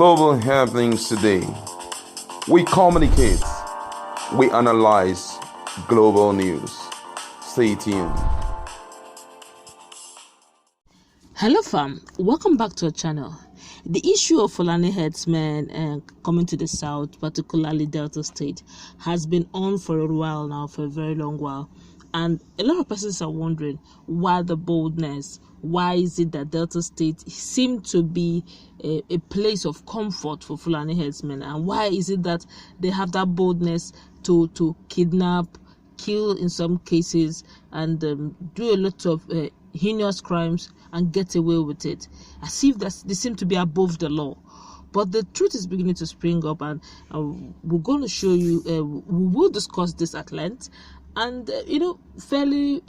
global happenings today. We communicate, we analyze global news. Stay tuned. Hello fam, welcome back to our channel. The issue of Fulani Herdsmen coming to the south, particularly Delta State, has been on for a while now, for a very long while. And a lot of persons are wondering why the boldness. Why is it that Delta State seemed to be a place of comfort for Fulani Herdsmen? And why is it that they have that boldness to kidnap, kill in some cases, and do a lot of heinous crimes and get away with it, as if they seem to be above the law? But the truth is beginning to spring up, and we're going to show you, we will discuss this at length. And fairly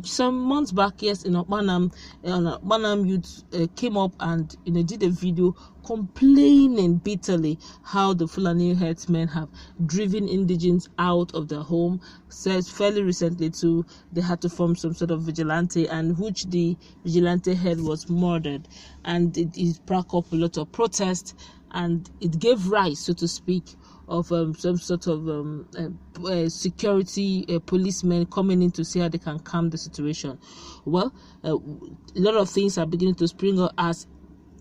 some months back, yes, Monarch youth came up and did a video complaining bitterly how the Fulani Herdsmen have driven indigents out of their home. Says fairly recently too, they had to form some sort of vigilante, and which the vigilante head was murdered, and it sparked up a lot of protest, and it gave rise, so to speak, of some sort of security policemen coming in to see how they can calm the situation. Well, a lot of things are beginning to spring up as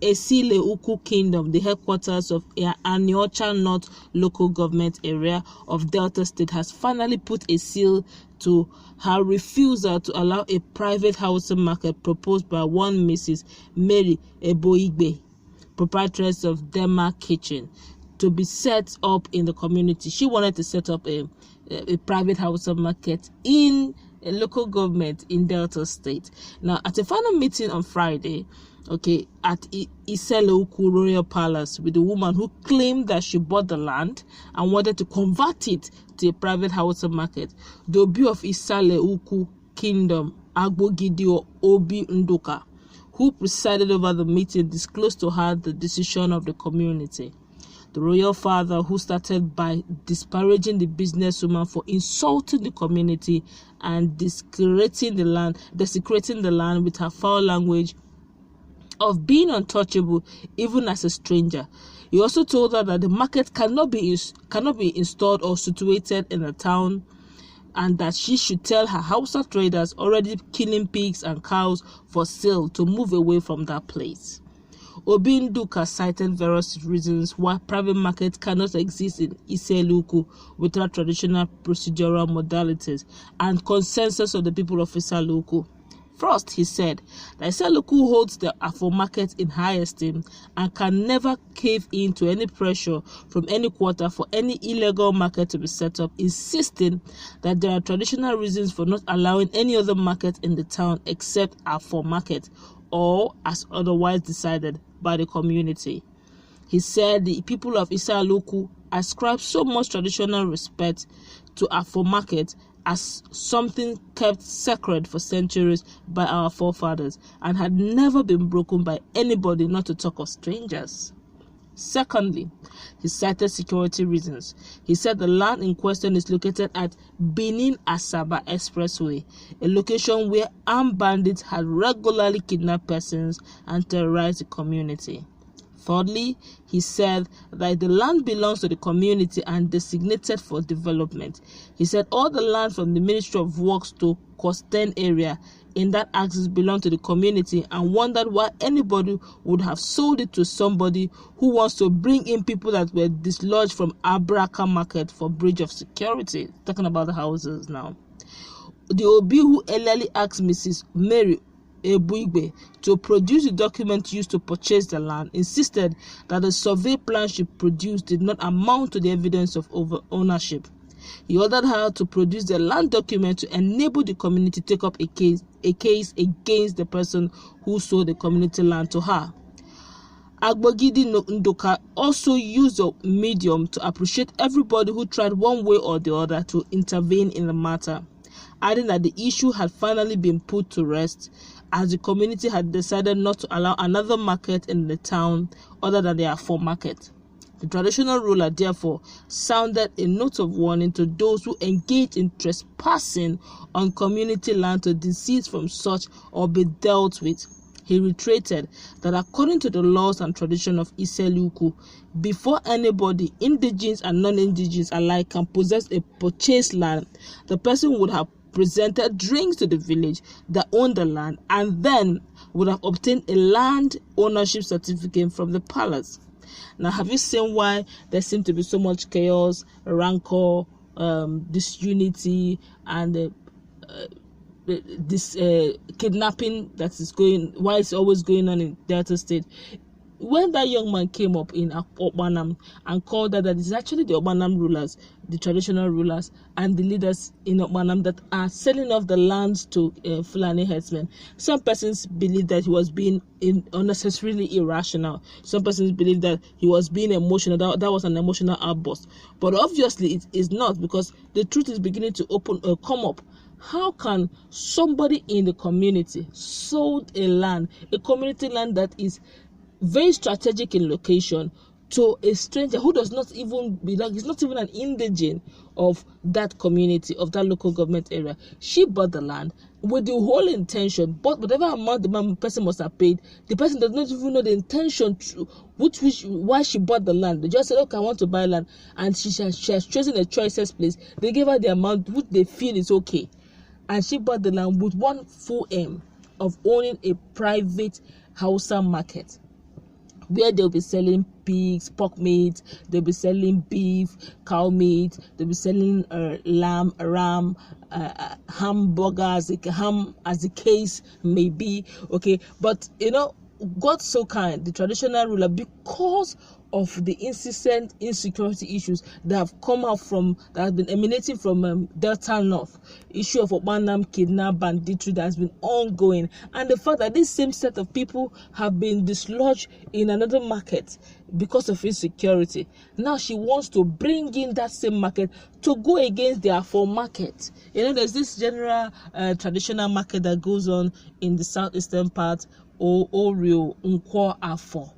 H0ld Kingdom, the headquarters of Aniocha North local government area of Delta State, has finally put a seal to her refusal to allow a private housing market proposed by one Mrs. Mary Eboigbe, proprietress of Denmark Kitchen, to be set up in the community. She wanted to set up a private housing market in a local government in Delta State. Now, at a final meeting on Friday, at H0ld Royal Palace, with a woman who claimed that she bought the land and wanted to convert it to a private housing market, the Obi of H0ld Kingdom, Agbogidi Obi Nduka, who presided over the meeting, disclosed to her the decision of the community. The royal father, who started by disparaging the businesswoman for insulting the community and desecrating the land with her foul language of being untouchable even as a stranger. He also told her that the market cannot be installed or situated in a town, and that she should tell her Hausa traders already killing pigs and cows for sale to move away from that place. Obi Nduka cited various reasons why private markets cannot exist in H0ld without traditional procedural modalities and consensus of the people of H0ld. First, he said that H0ld holds the Afro market in high esteem and can never cave in to any pressure from any quarter for any illegal market to be set up, insisting that there are traditional reasons for not allowing any other market in the town except Afro market, or as otherwise decided by the community. He said the people of H0ld ascribe so much traditional respect to Afro market as something kept sacred for centuries by our forefathers and had never been broken by anybody, not to talk of strangers. Secondly, he cited security reasons. He said the land in question is located at Benin-Asaba Expressway, a location where armed bandits had regularly kidnapped persons and terrorized the community. Thirdly, he said that the land belongs to the community and designated for development. He said all the land from the Ministry of Works to Coast 10 area in that axis belonged to the community, and wondered why anybody would have sold it to somebody who wants to bring in people that were dislodged from Abraka market for breach of security. Talking about the houses now. The Obi, who earlier asked Mrs. Mary Eboigbe to produce the document used to purchase the land, insisted that the survey plan she produced did not amount to the evidence of ownership. He ordered her to produce the land document to enable the community to take up a case against the person who sold the community land to her. Agbogidi Nduka also used a medium to appreciate everybody who tried one way or the other to intervene in the matter, adding that the issue had finally been put to rest, as the community had decided not to allow another market in the town other than the Afro market. The traditional ruler therefore sounded a note of warning to those who engage in trespassing on community land to desist from such or be dealt with. he reiterated that according to the laws and tradition of Iseluku, before anybody, indigenous and non-indigenous alike, can possess a purchased land, the person would have presented drinks to the village that owned the land and then would have obtained a land ownership certificate from the palace. Now, have you seen why there seems to be so much chaos, rancor, disunity, and this kidnapping that is going, why it's always going on in Delta State? When that young man came up in Okpanam and called that it's actually the Okpanam rulers, the traditional rulers, and the leaders in Okpanam that are selling off the lands to Fulani Herdsmen. Some persons believe that he was being unnecessarily irrational. Some persons believe that he was being emotional. That was an emotional outburst. But obviously it is not, because the truth is beginning to come up. How can somebody in the community sold a land, a community land that is very strategic in location, to a stranger who does not even belong, is not even an indigene of that community, of that local government area? She bought the land with the whole intention, but whatever amount the person must have paid, the person does not even know the intention why she bought the land. They just said, okay, I want to buy land, and she has chosen the choicest place. They gave her the amount which they feel is okay, and she bought the land with one full aim of owning a private Hausa market, where they'll be selling pigs, pork meat, they'll be selling beef, cow meat, they'll be selling lamb, ram, hamburgers, ham, as the case may be. Okay, but God so kind, the traditional ruler, because of the incessant insecurity issues that have come out that have been emanating from Delta North, issue of Okpanam kidnap, banditry that has been ongoing, and the fact that this same set of people have been dislodged in another market because of insecurity. Now she wants to bring in that same market to go against their full market. There's this general traditional market that goes on in the southeastern part, Oreo, Nkwo, Afo,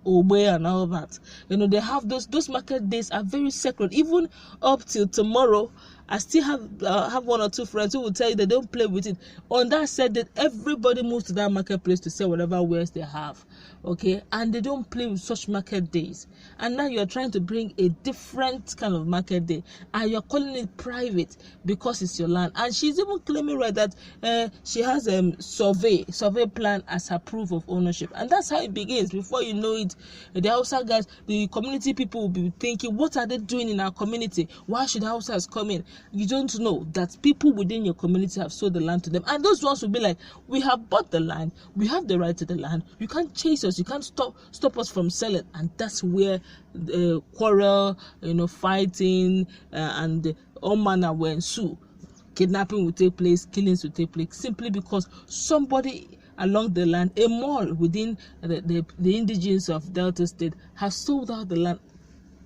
Obe, and all that. They have those market days are very sacred. Even up till tomorrow, I still have one or two friends who will tell you they don't play with it. On that said, that everybody moves to that marketplace to sell whatever wares they have, okay, and they don't play with such market days. And now you're trying to bring a different kind of market day, and you're calling it private because it's your land. And she's even claiming right that she has a survey plan as her proof of ownership, and that's how it begins. Before you know it, the Hausa guys, the community people will be thinking, what are they doing in our community? Why should Hausas come in? You don't know that people within your community have sold the land to them, and those ones will be like, we have bought the land, we have the right to the land, you can't chase us, you can't stop us from selling. And that's where quarrel, fighting, and all manner will ensue. Kidnapping will take place, killings will take place, simply because somebody along the land, a mall within the indigenes of Delta State, has sold out the land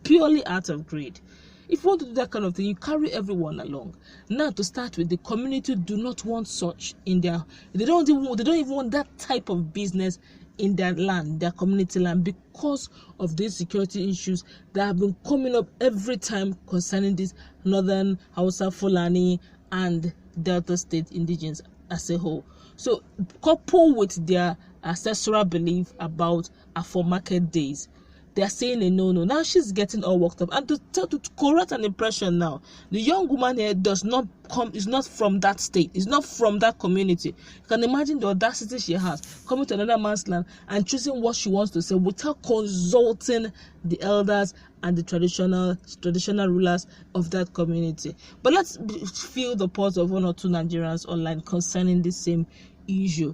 purely out of greed. If you want to do that kind of thing, you carry everyone along. Now, to start with, the community do not want such in their. They don't even want that type of business in their land, their community land, because of these security issues that have been coming up every time concerning this northern Hausa, Fulani, and Delta State indigenes as a whole. So, coupled with their ancestral belief about Afro market days, they are saying a no. Now she's getting all worked up, and to correct an impression now, the young woman here is not from that state, is not from that community. You can imagine the audacity she has, coming to another man's land and choosing what she wants to say without consulting the elders and the traditional rulers of that community. But let's feel the pulse of one or two Nigerians online concerning this same issue.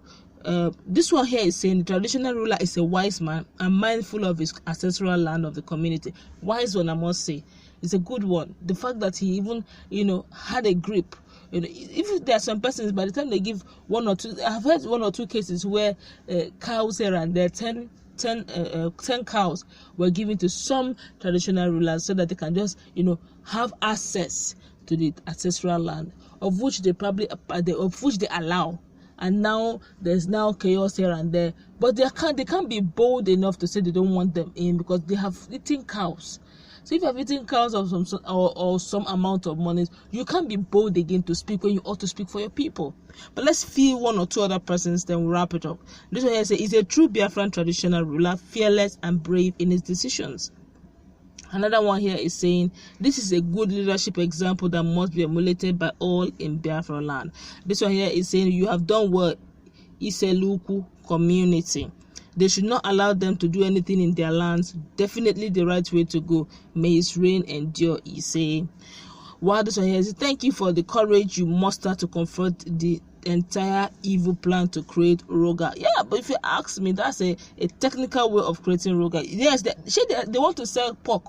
This one here is saying the traditional ruler is a wise man and mindful of his ancestral land of the community. Wise one, I must say. It's a good one. The fact that he even, had a grip. If there are some persons, by the time they give one or two, I've heard one or two cases where cows here and there, 10 cows were given to some traditional rulers so that they can just, have access to the ancestral land, of which they allow. And now there's chaos here and there, but they can't be bold enough to say they don't want them in because they have eaten cows. So if you have eaten cows of or some amount of money, you can't be bold again to speak when you ought to speak for your people. But let's feel one or two other persons, then we'll wrap it up. This one here says, he's a true Biafran traditional ruler, fearless and brave in his decisions. Another one here is saying, this is a good leadership example that must be emulated by all in Biafra land. This one here is saying, you have done well, Iseluku community. They should not allow them to do anything in their lands. Definitely the right way to go. May his reign endure, he say. While this one here is, thank you for the courage you muster to confront the entire evil plan to create Roga. Yeah, but if you ask me, that's a technical way of creating Roga. Yes, they want to sell pork.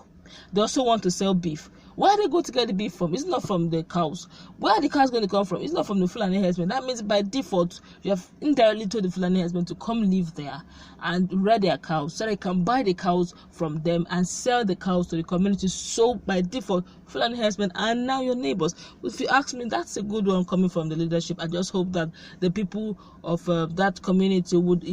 They also want to sell beef. Where are they going to get the beef from? It's not from the cows. Where are the cows going to come from? It's not from the Fulani Herdsmen. That means by default, you have indirectly told the Fulani Herdsmen to come live there and rear their cows so they can buy the cows from them and sell the cows to the community. So by default, Fulani Herdsmen are now your neighbors. If you ask me, that's a good one coming from the leadership. I just hope that the people of that community would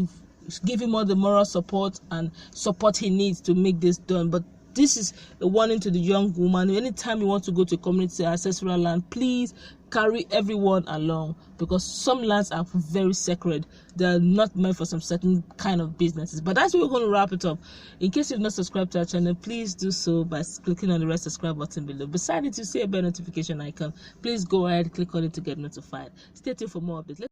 give him all the moral support and support he needs to make this done. But this is a warning to the young woman. Anytime you want to go to a community ancestral land, please carry everyone along, because some lands are very sacred. They are not meant for some certain kind of businesses. But that's where we're going to wrap it up. In case you've not subscribed to our channel, please do so by clicking on the red subscribe button below. Beside it, you see a bell notification icon. Please go ahead, click on it to get notified. Stay tuned for more updates.